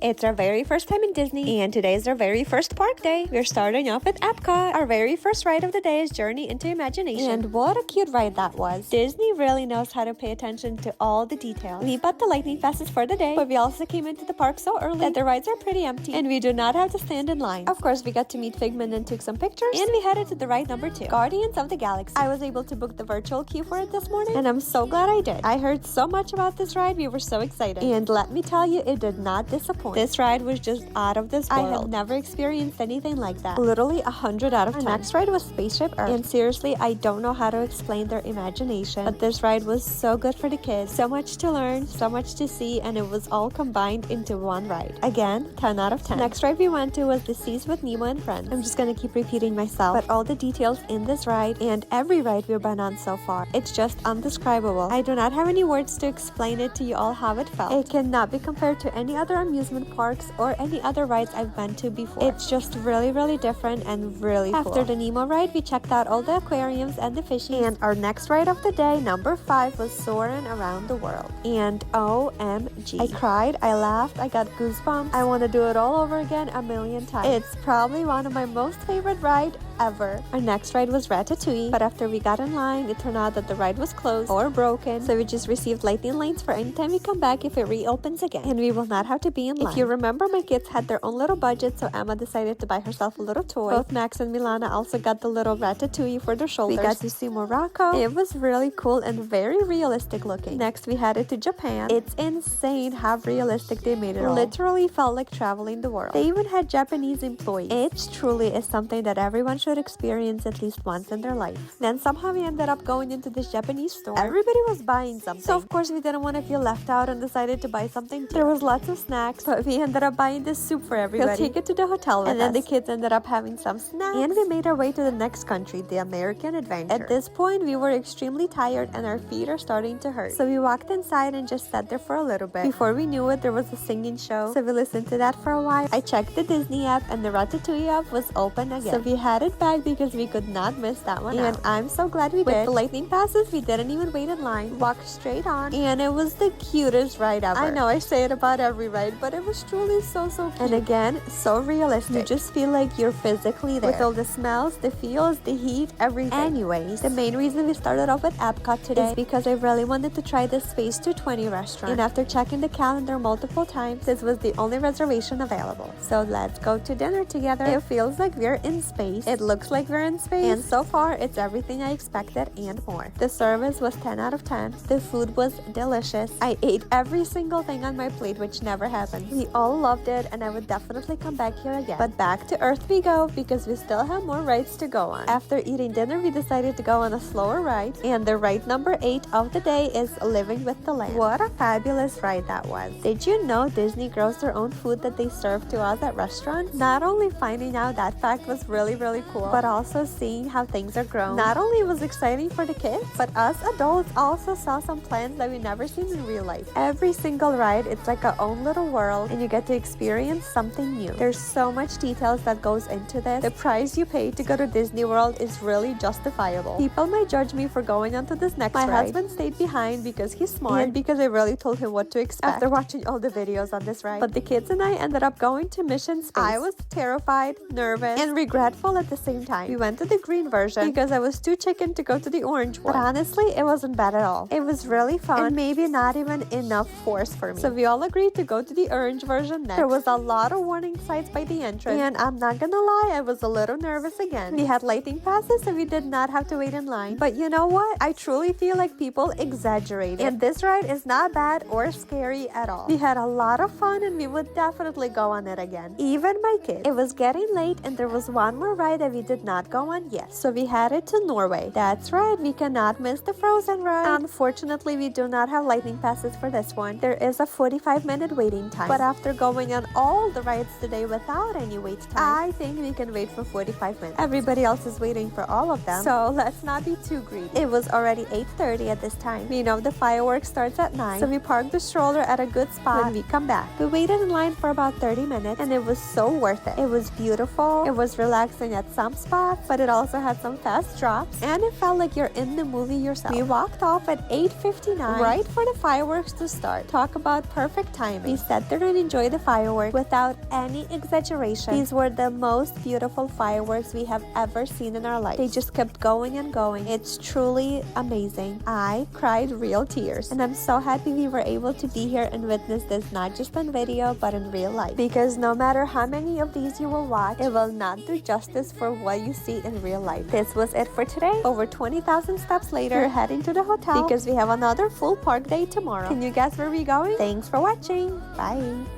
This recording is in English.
It's our very first time in Disney, and today is our very first park day. We're starting off with Epcot. Our very first ride of the day is Journey into Imagination. And what a cute ride that was. Disney really knows how to pay attention to all the details. We bought the lightning passes for the day, but we also came into the park so early that the rides are pretty empty, and we do not have to stand in line. Of course, we got to meet Figment and took some pictures, and we headed to the ride number 2, Guardians of the Galaxy. I was able to book the virtual queue for it this morning, and I'm so glad I did. I heard so much about this ride, we were so excited. And let me tell you, it did not disappoint. This ride was just out of this world. I have never experienced anything like that. Literally 100 out of 10. Our next ride was Spaceship Earth, and seriously, I don't know how to explain their imagination, but this ride was so good for the kids. So much to learn, so much to see, and it was all combined into one ride. Again, 10 out of 10. Next ride we went to was the Seas with Nemo and Friends. I'm just gonna keep repeating myself, but all the details in this ride and every ride we've been on so far, it's just undescribable. I do not have any words to explain it to you all how it felt. It cannot be compared to any other amusement parks or any other rides I've been to before. It's just really different and really cool. After the Nemo ride, we checked out all the aquariums and the fishies, and our next ride of the day, number 5, was Soarin' Around the World. And OMG, I cried, I laughed, I got goosebumps. I want to do it all over again a million times. It's probably one of my most favorite rides ever. Our next ride was Ratatouille, but after we got in line, it turned out that the ride was closed or broken, so we just received lightning lanes for anytime we come back if it reopens again, and we will not have to be in line. If you remember, my kids had their own little budget, so Emma decided to buy herself a little toy. Both Max and Milana also got the little Ratatouille for their shoulders. We got to see Morocco. It was really cool and very realistic looking. Next, we headed to Japan. It's insane how realistic they made it all. Literally felt like traveling the world. They even had Japanese employees. It truly is something that everyone should experience at least once in their life. Then somehow we ended up going into this Japanese store. Everybody was buying something, so of course we didn't want to feel left out and decided to buy something too. There was lots of snacks, but we ended up buying this soup for everybody. We'll take it to the hotel with us. And then the kids ended up having some snacks, and we made our way to the next country, the American Adventure. At this point, we were extremely tired and our feet are starting to hurt, so we walked inside and just sat there for a little bit. Before we knew it, there was a singing show, so we listened to that for a while. I checked the Disney app, and the Ratatouille app was open again, so we headed back because we could not miss that one and out. I'm so glad we did. With the lightning passes, we didn't even wait in line, walked straight on, and it was the cutest ride ever. I know I say it about every ride, but it was truly so cute. And again, so realistic. You just feel like you're physically there with all the smells, the feels, the heat, everything. Anyways, the main reason we started off with Epcot today is because I really wanted to try the Space 220 restaurant, and after checking the calendar multiple times, this was the only reservation available. So let's go to dinner together. It feels like we're in space. It looks like we're in space, and so far it's everything I expected and more. The service was 10 out of 10. The food was delicious. I ate every single thing on my plate, which never happens. We all loved it, and I would definitely come back here again. But back to Earth we go, because we still have more rides to go on. After eating dinner, we decided to go on a slower ride, and the ride number 8 of the day is Living with the Land. What a fabulous ride that was. Did you know Disney grows their own food that they serve to us at restaurants? Not only finding out that fact was really cool, but also seeing how things are grown. Not only was exciting for the kids, but us adults also saw some plants that we never seen in real life. Every single ride, it's like our own little world, and you get to experience something new. There's so much details that goes into this. The price you pay to go to Disney World is really justifiable. People might judge me for going on to this next ride. My husband stayed behind because he's smart and because I really told him what to expect after watching all the videos on this ride. But the kids and I ended up going to Mission Space. I was terrified, nervous, and regretful at the same time. We went to the green version because I was too chicken to go to the orange one. But honestly, it wasn't bad at all. It was really fun, and maybe not even enough force for me. So we all agreed to go to the orange version next. There was a lot of warning signs by the entrance, and I'm not gonna lie, I was a little nervous again. We had lightning passes, so we did not have to wait in line. But you know what? I truly feel like people exaggerate, and this ride is not bad or scary at all. We had a lot of fun, and we would definitely go on it again. Even my kids. It was getting late, and there was one more ride that we did not go on yet, so we headed to Norway. That's right, we cannot miss the Frozen ride. Unfortunately, we do not have lightning passes for this one. There is a 45-minute waiting time, but after going on all the rides today without any wait time, I think we can wait for 45 minutes. Everybody else is waiting for all of them, so let's not be too greedy. It was already 8:30 at this time. We know the fireworks starts at 9, so we parked the stroller at a good spot when we come back. We waited in line for about 30 minutes, and it was so worth it. It was beautiful, it was relaxing at some spots, but it also had some fast drops, and it felt like you're in the movie yourself. We walked off at 8:59, right for the fireworks to start. Talk about perfect timing. We sat there and enjoyed the fireworks without any exaggeration. These were the most beautiful fireworks we have ever seen in our life. They just kept going and going. It's truly amazing. I cried real tears, and I'm so happy we were able to be here and witness this not just on video but in real life, because no matter how many of these you will watch, it will not do justice for what you see in real life. This was it for today. Over 20,000 steps later, we're heading to the hotel because we have another full park day tomorrow. Can you guess where we're going? Thanks for watching. Bye.